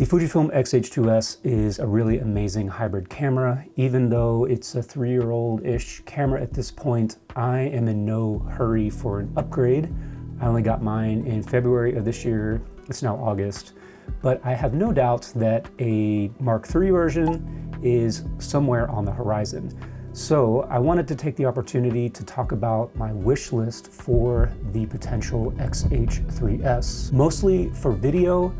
The Fujifilm X-H3S is a really amazing hybrid camera. Even though it's a 3-year-old-ish camera at this point, I am in no hurry for an upgrade. I only got mine in February of this year. It's now August. But I have no doubt that a Mark III version is somewhere on the horizon. So I wanted to take the opportunity to talk about my wish list for the potential X-H3S, mostly for video,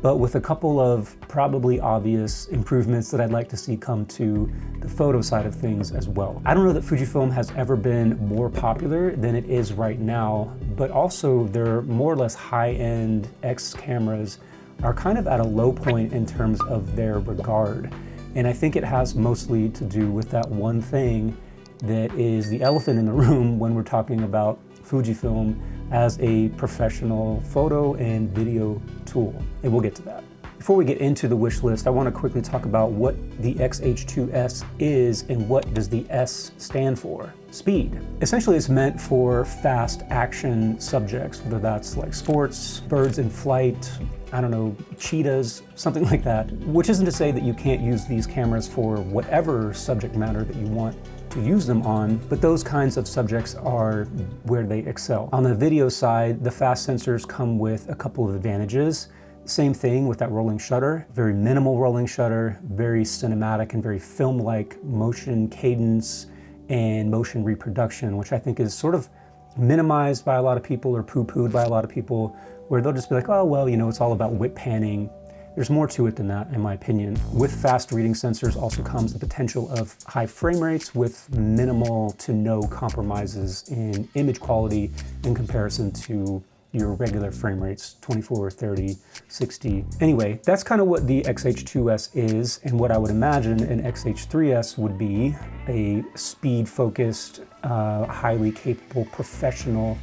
but with a couple of probably obvious improvements that I'd like to see come to the photo side of things as well. I don't know that Fujifilm has ever been more popular than it is right now, but also their more or less high-end X cameras are kind of at a low point in terms of their regard. And I think it has mostly to do with that one thing that is the elephant in the room when we're talking about Fujifilm as a professional photo and video tool. And we'll get to that. Before we get into the wish list, I want to quickly talk about what the X-H3S is and what does the S stand for. Speed. Essentially, it's meant for fast action subjects, whether that's like sports, birds in flight, I don't know, cheetahs, something like that. Which isn't to say that you can't use these cameras for whatever subject matter that you want to use them on, but those kinds of subjects are where they excel. On the video side, the fast sensors come with a couple of advantages. Same thing with that rolling shutter, very minimal rolling shutter, very cinematic and very film-like motion cadence and motion reproduction, which I think is sort of minimized by a lot of people or poo-pooed by a lot of people, where they'll just be like, oh, well, you know, it's all about whip panning. There's more to it than that, in my opinion. With fast reading sensors also comes the potential of high frame rates with minimal to no compromises in image quality in comparison to your regular frame rates, 24, 30, 60. Anyway, that's kind of what the X-H3S is, and what I would imagine an X-H3S would be: a speed-focused, highly capable professional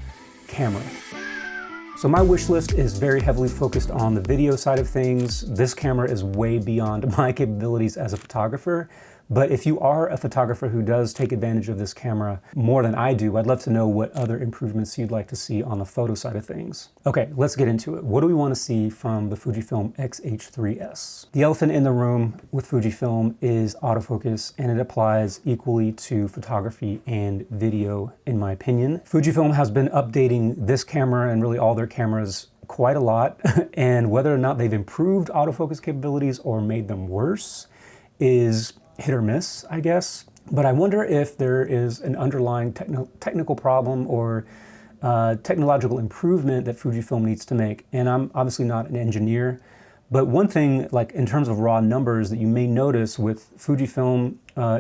camera. So my wish list is very heavily focused on the video side of things. This camera is way beyond my capabilities as a photographer. But if you are a photographer who does take advantage of this camera more than I do, I'd love to know what other improvements you'd like to see on the photo side of things. Okay, let's get into it. What do we want to see from the Fujifilm X-H3S? The elephant in the room with Fujifilm is autofocus, and it applies equally to photography and video, in my opinion. Fujifilm has been updating this camera and really all their cameras quite a lot, and whether or not they've improved autofocus capabilities or made them worse is hit or miss, I guess. But I wonder if there is an underlying technical problem or technological improvement that Fujifilm needs to make. And I'm obviously not an engineer, but one thing, like in terms of raw numbers, that you may notice with Fujifilm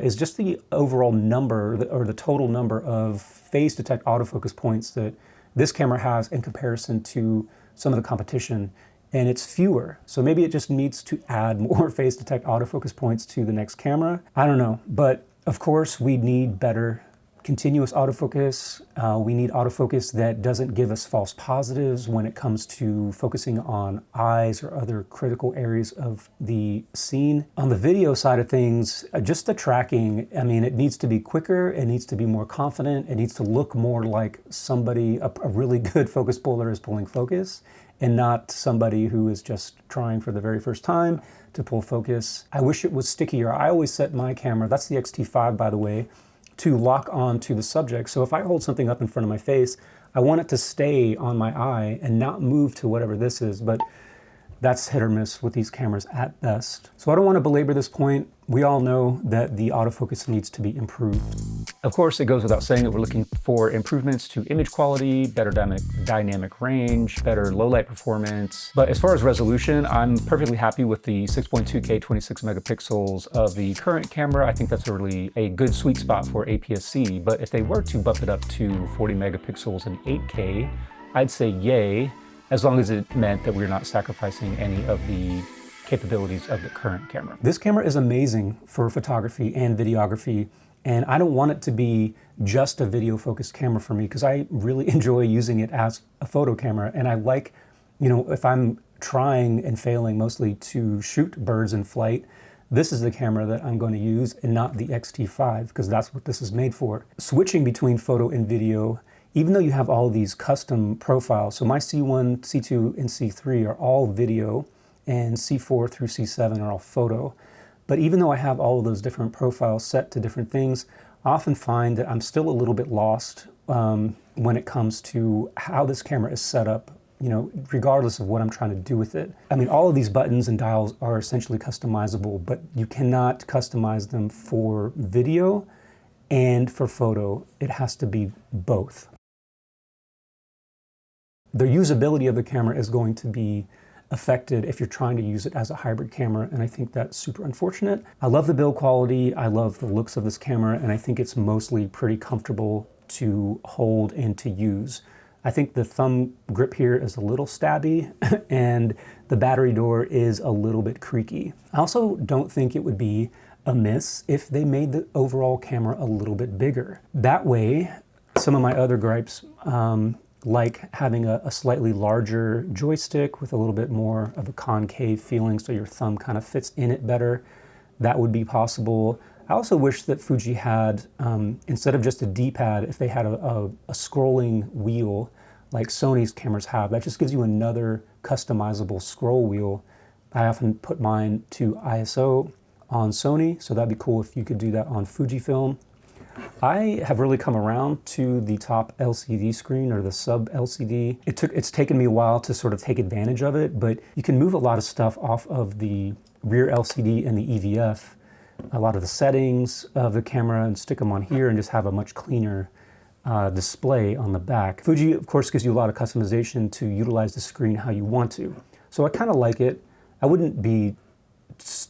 is just the overall number or the total number of phase detect autofocus points that this camera has in comparison to some of the competition. And it's fewer. So maybe it just needs to add more phase detect autofocus points to the next camera. I don't know, but of course we need better continuous autofocus. We need autofocus that doesn't give us false positives when it comes to focusing on eyes or other critical areas of the scene. On the video side of things, just the tracking, I mean, it needs to be quicker, it needs to be more confident, it needs to look more like somebody, a really good focus puller is pulling focus, and not somebody who is just trying for the very first time to pull focus. I wish it was stickier. I always set my camera, that's the X-T5 by the way, to lock on to the subject. So if I hold something up in front of my face, I want it to stay on my eye and not move to whatever this is, but that's hit or miss with these cameras at best. So I don't want to belabor this point. We all know that the autofocus needs to be improved. Of course, it goes without saying that we're looking for improvements to image quality, better dynamic range, better low light performance. But as far as resolution, I'm perfectly happy with the 6.2K 26 megapixels of the current camera. I think that's really a good sweet spot for aps-c. But if they were to bump it up to 40 megapixels and 8K, I'd say yay, as long as it meant that we're not sacrificing any of the capabilities of the current camera. This camera is amazing for photography and videography, and I don't want it to be just a video focused camera for me, because I really enjoy using it as a photo camera. And I like, you know, if I'm trying and failing mostly to shoot birds in flight, this is the camera that I'm going to use and not the X-T5, because that's what this is made for. Switching between photo and video, even though you have all these custom profiles, so my C1, C2, and C3 are all video, and C4 through C7 are all photo. But even though I have all of those different profiles set to different things, I often find that I'm still a little bit lost when it comes to how this camera is set up, regardless of what I'm trying to do with it. I mean, all of these buttons and dials are essentially customizable, but you cannot customize them for video and for photo. It has to be both. The usability of the camera is going to be affected if you're trying to use it as a hybrid camera, and I think that's super unfortunate. I love the build quality, I love the looks of this camera, and I think it's mostly pretty comfortable to hold and to use. I think the thumb grip here is a little stabby and the battery door is a little bit creaky. I also don't think it would be amiss if they made the overall camera a little bit bigger. That way, some of my other gripes, like having a slightly larger joystick with a little bit more of a concave feeling so your thumb kind of fits in it better, that would be possible. I also wish that Fuji had, instead of just a D-pad, if they had a scrolling wheel like Sony's cameras have. That just gives you another customizable scroll wheel. I often put mine to ISO on Sony, so that'd be cool if you could do that on Fujifilm. I have really come around to the top LCD screen, or the sub LCD. It's taken me a while to sort of take advantage of it, but you can move a lot of stuff off of the rear LCD and the EVF, a lot of the settings of the camera, and stick them on here and just have a much cleaner display on the back. Fuji, of course, gives you a lot of customization to utilize the screen how you want to. So I kind of like it. I wouldn't be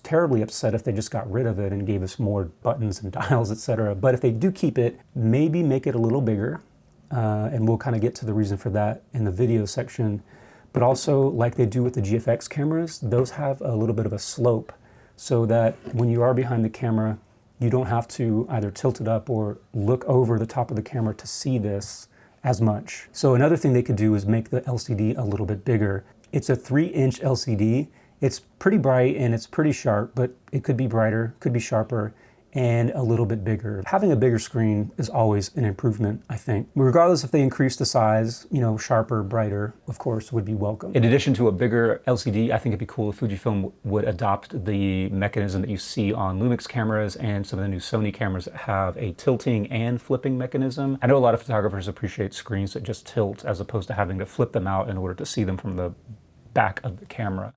terribly upset if they just got rid of it and gave us more buttons and dials, etc. But if they do keep it, maybe make it a little bigger, and we'll kind of get to the reason for that in the video section. But also, like they do with the GFX cameras, those have a little bit of a slope so that when you are behind the camera, you don't have to either tilt it up or look over the top of the camera to see this as much. So another thing they could do is make the LCD a little bit bigger. It's a 3-inch LCD. It's pretty bright and it's pretty sharp, but it could be brighter, could be sharper, and a little bit bigger. Having a bigger screen is always an improvement, I think. Regardless if they increase the size, sharper, brighter, of course, would be welcome. In addition to a bigger LCD, I think it'd be cool if Fujifilm would adopt the mechanism that you see on Lumix cameras and some of the new Sony cameras that have a tilting and flipping mechanism. I know a lot of photographers appreciate screens that just tilt as opposed to having to flip them out in order to see them from the back of the camera.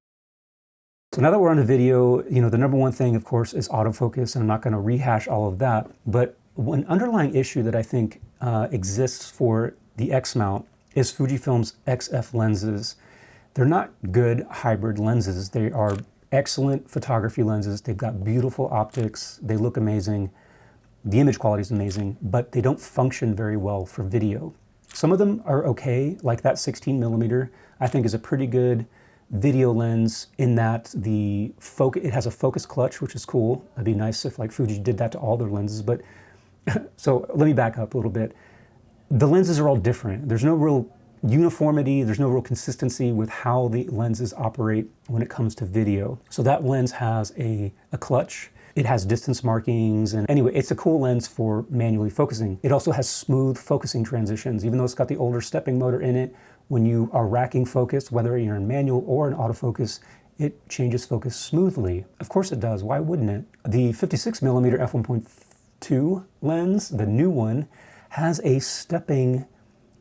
So now that we're on the video, the number one thing, of course, is autofocus, and I'm not going to rehash all of that. But one underlying issue that I think exists for the X mount is Fujifilm's XF lenses. They're not good hybrid lenses. They are excellent photography lenses. They've got beautiful optics. They look amazing. The image quality is amazing, but they don't function very well for video. Some of them are okay, like that 16mm, I think is a pretty good video lens in that it has a focus clutch, which is cool. It'd be nice if like Fuji did that to all their lenses, but so let me back up a little bit. The lenses are all different. There's no real uniformity, there's no real consistency with how the lenses operate when it comes to video. So that lens has a clutch. It has distance markings, and anyway, it's a cool lens for manually focusing. It also has smooth focusing transitions, even though it's got the older stepping motor in it. When you are racking focus, whether you're in manual or in autofocus, it changes focus smoothly. Of course it does, why wouldn't it? The 56mm f1.2 lens, the new one, has a stepping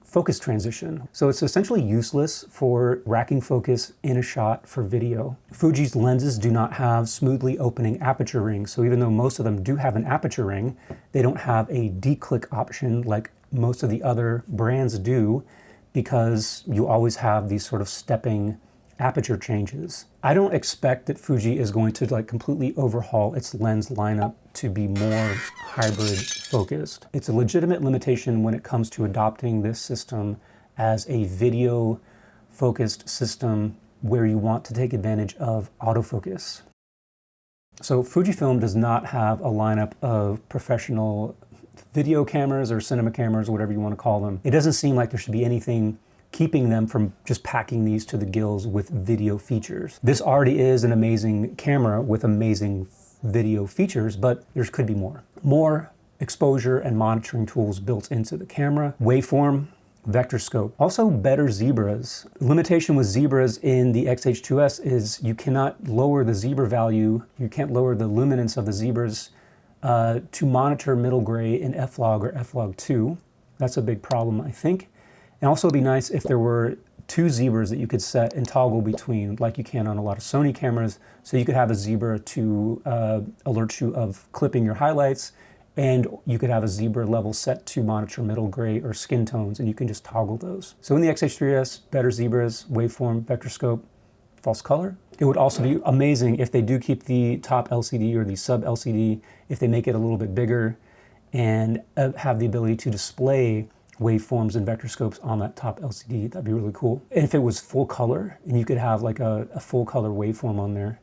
focus transition. So it's essentially useless for racking focus in a shot for video. Fuji's lenses do not have smoothly opening aperture rings, so even though most of them do have an aperture ring, they don't have a declick option like most of the other brands do, because you always have these sort of stepping aperture changes. I don't expect that Fuji is going to completely overhaul its lens lineup to be more hybrid focused. It's a legitimate limitation when it comes to adopting this system as a video focused system where you want to take advantage of autofocus. So Fujifilm does not have a lineup of professional video cameras or cinema cameras, whatever you want to call them. It doesn't seem like there should be anything keeping them from just packing these to the gills with video features. This already is an amazing camera with amazing video features, but there could be more. More exposure and monitoring tools built into the camera. Waveform vector scope. Also better zebras. Limitation with zebras in the X-H3S is you cannot lower the zebra value, you can't lower the luminance of the zebras to monitor middle gray in F-Log or F-Log 2. That's a big problem, I think. And also it'd be nice if there were two zebras that you could set and toggle between, like you can on a lot of Sony cameras. So you could have a zebra to alert you of clipping your highlights, and you could have a zebra level set to monitor middle gray or skin tones, and you can just toggle those. So in the X-H3S, better zebras, waveform, vector scope, false color. It would also be amazing if they do keep the top LCD or the sub LCD, if they make it a little bit bigger and have the ability to display waveforms and vector scopes on that top LCD. That'd be really cool. And if it was full color and you could have like a full color waveform on there,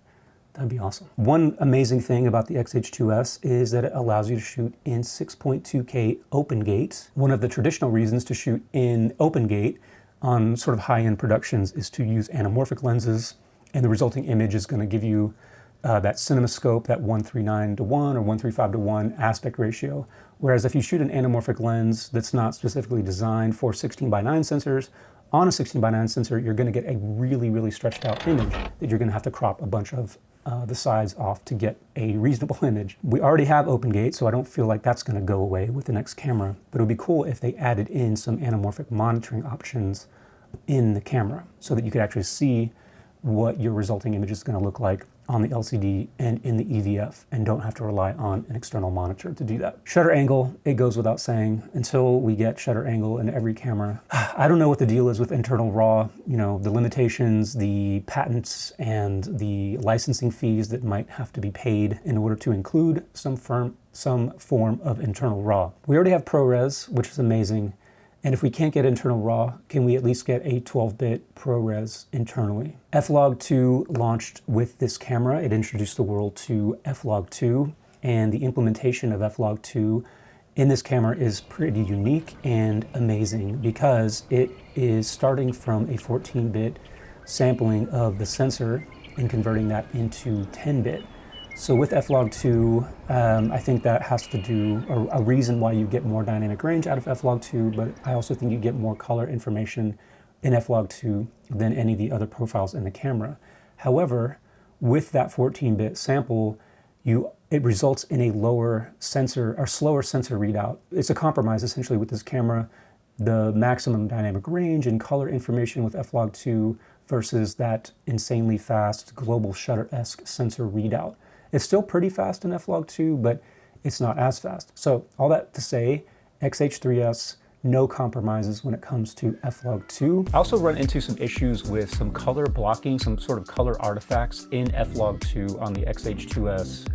that'd be awesome. One amazing thing about the X-H3S is that it allows you to shoot in 6.2K open gate. One of the traditional reasons to shoot in open gate on sort of high-end productions is to use anamorphic lenses, and the resulting image is going to give you that CinemaScope, that 1:39:1 or 1:35:1 aspect ratio. Whereas if you shoot an anamorphic lens that's not specifically designed for 16:9 sensors, on a 16:9 sensor, you're going to get a really, really stretched out image that you're going to have to crop a bunch of the sides off to get a reasonable image. We already have open gate, so I don't feel like that's going to go away with the next camera, but it would be cool if they added in some anamorphic monitoring options in the camera so that you could actually see what your resulting image is going to look like on the LCD and in the EVF, and don't have to rely on an external monitor to do that. Shutter angle, it goes without saying, until we get shutter angle in every camera. I don't know what the deal is with internal RAW, you know, the limitations, the patents, and the licensing fees that might have to be paid in order to include some form of internal RAW. We already have ProRes, which is amazing. And if we can't get internal RAW, can we at least get a 12-bit ProRes internally? F-Log 2 launched with this camera. It introduced the world to F-Log 2, and the implementation of F-Log 2 in this camera is pretty unique and amazing because it is starting from a 14-bit sampling of the sensor and converting that into 10-bit. So with F-Log 2, I think that has to do, or a reason why you get more dynamic range out of F-Log 2, but I also think you get more color information in F-Log 2 than any of the other profiles in the camera. However, with that 14-bit sample, it results in a lower sensor, or slower sensor readout. It's a compromise essentially with this camera, the maximum dynamic range and color information with F-Log 2 versus that insanely fast global shutter-esque sensor readout. It's still pretty fast in F-Log 2, but it's not as fast. So all that to say, X-H3S, no compromises when it comes to F-Log 2. I also run into some issues with some color blocking, some sort of color artifacts in F-Log 2 on the X-H3S,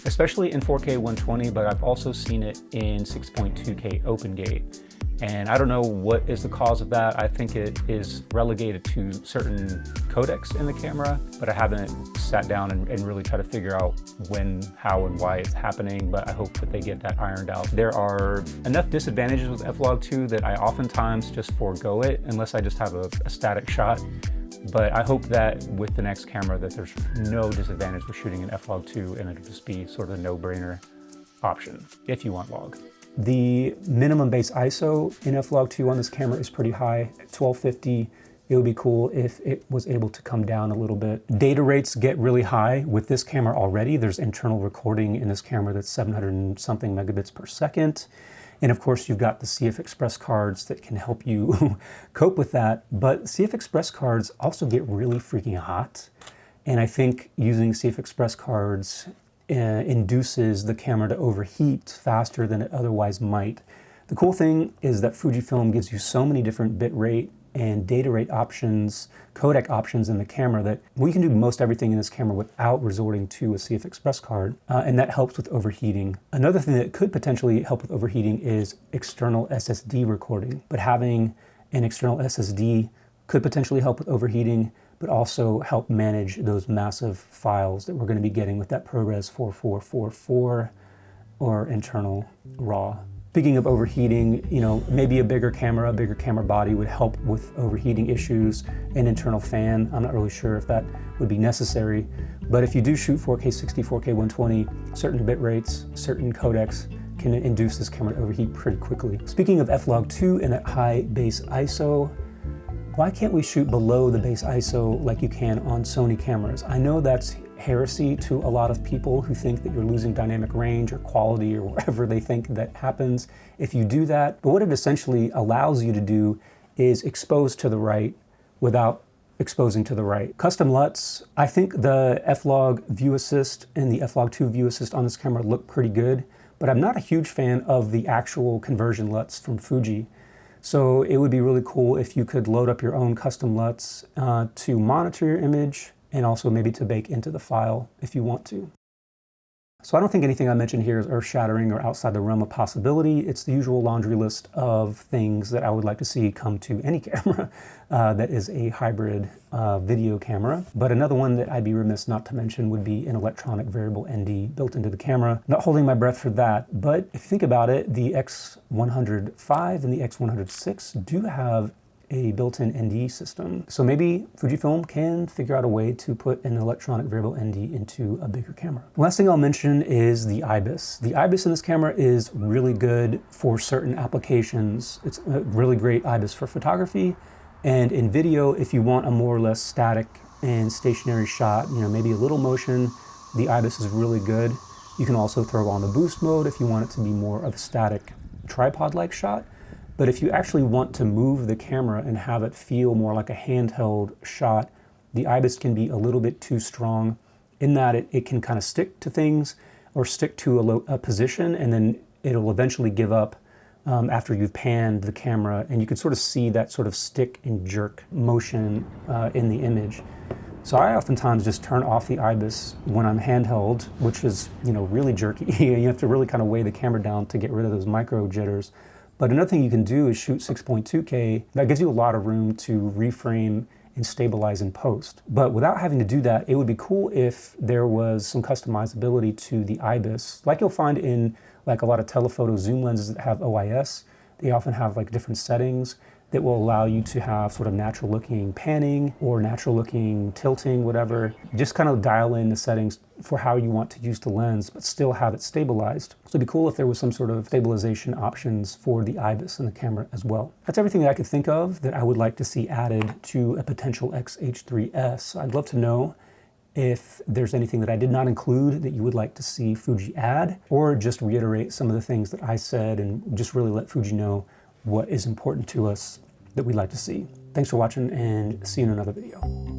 especially in 4K 120, but I've also seen it in 6.2K open gate. And I don't know what is the cause of that. I think it is relegated to certain codecs in the camera, but I haven't sat down and really tried to figure out when, how, and why it's happening, but I hope that they get that ironed out. There are enough disadvantages with F-Log 2 that I oftentimes just forego it unless I just have a static shot. But I hope that with the next camera that there's no disadvantage with shooting in F-Log 2 and it'll just be sort of a no-brainer option if you want log. The minimum base ISO in F-Log 2 on this camera is pretty high, 1250. It would be cool if it was able to come down a little bit. Data rates get really high with this camera already. There's internal recording in this camera that's 700 and something megabits per second. And of course, you've got the CF Express cards that can help you cope with that. But CF Express cards also get really freaking hot. And I think using CF Express cards induces the camera to overheat faster than it otherwise might. The cool thing is that Fujifilm gives you so many different bit rate and data rate options, codec options in the camera that we can do most everything in this camera without resorting to a CF Express card, and that helps with overheating. Another thing that could potentially help with overheating is external SSD recording, but having an external SSD could potentially help with overheating, but also help manage those massive files that we're going to be getting with that ProRes 4444 or internal RAW. Speaking of overheating, you know, maybe a bigger camera body would help with overheating issues. An internal fan, I'm not really sure if that would be necessary, but if you do shoot 4K 60, 4K 120, certain bit rates, certain codecs can induce this camera to overheat pretty quickly. Speaking of f-log2 and that high base ISO, why can't we shoot below the base ISO like you can on Sony cameras? I know that's heresy to a lot of people who think that you're losing dynamic range or quality or whatever they think that happens if you do that. But what it essentially allows you to do is expose to the right without exposing to the right. Custom LUTs, I think the f-log view assist and the f-log2 view assist on this camera look pretty good, but I'm not a huge fan of the actual conversion LUTs from Fuji. So it would be really cool if you could load up your own custom LUTs to monitor your image and also maybe to bake into the file if you want to. So I don't think anything I mentioned here is earth-shattering or outside the realm of possibility. It's the usual laundry list of things that I would like to see come to any camera that is a hybrid video camera. But another one that I'd be remiss not to mention would be an electronic variable ND built into the camera. Not holding my breath for that, but if you think about it, the X105 and the X106 do have a built-in ND system. So maybe Fujifilm can figure out a way to put an electronic variable ND into a bigger camera. The last thing I'll mention is the IBIS. The IBIS in this camera is really good for certain applications. It's a really great IBIS for photography, and in video, if you want a more or less static and stationary shot, maybe a little motion, the IBIS is really good. You can also throw on the boost mode if you want it to be more of a static tripod-like shot. But if you actually want to move the camera and have it feel more like a handheld shot, the IBIS can be a little bit too strong in that it can kind of stick to things or stick to a position, and then it'll eventually give up after you've panned the camera, and you can sort of see that sort of stick and jerk motion in the image. So I oftentimes just turn off the IBIS when I'm handheld, which is really jerky. You have to really kind of weigh the camera down to get rid of those micro jitters. But another thing you can do is shoot 6.2K. That gives you a lot of room to reframe and stabilize in post. But without having to do that, it would be cool if there was some customizability to the IBIS. Like you'll find in like a lot of telephoto zoom lenses that have OIS, they often have like different settings that will allow you to have sort of natural looking panning or natural looking tilting, whatever. Just kind of dial in the settings for how you want to use the lens, but still have it stabilized. So it'd be cool if there was some sort of stabilization options for the IBIS in the camera as well. That's everything that I could think of that I would like to see added to a potential X-H3S. I'd love to know if there's anything that I did not include that you would like to see Fuji add, or just reiterate some of the things that I said and just really let Fuji know what is important to us that we'd like to see. Thanks for watching, and see you in another video.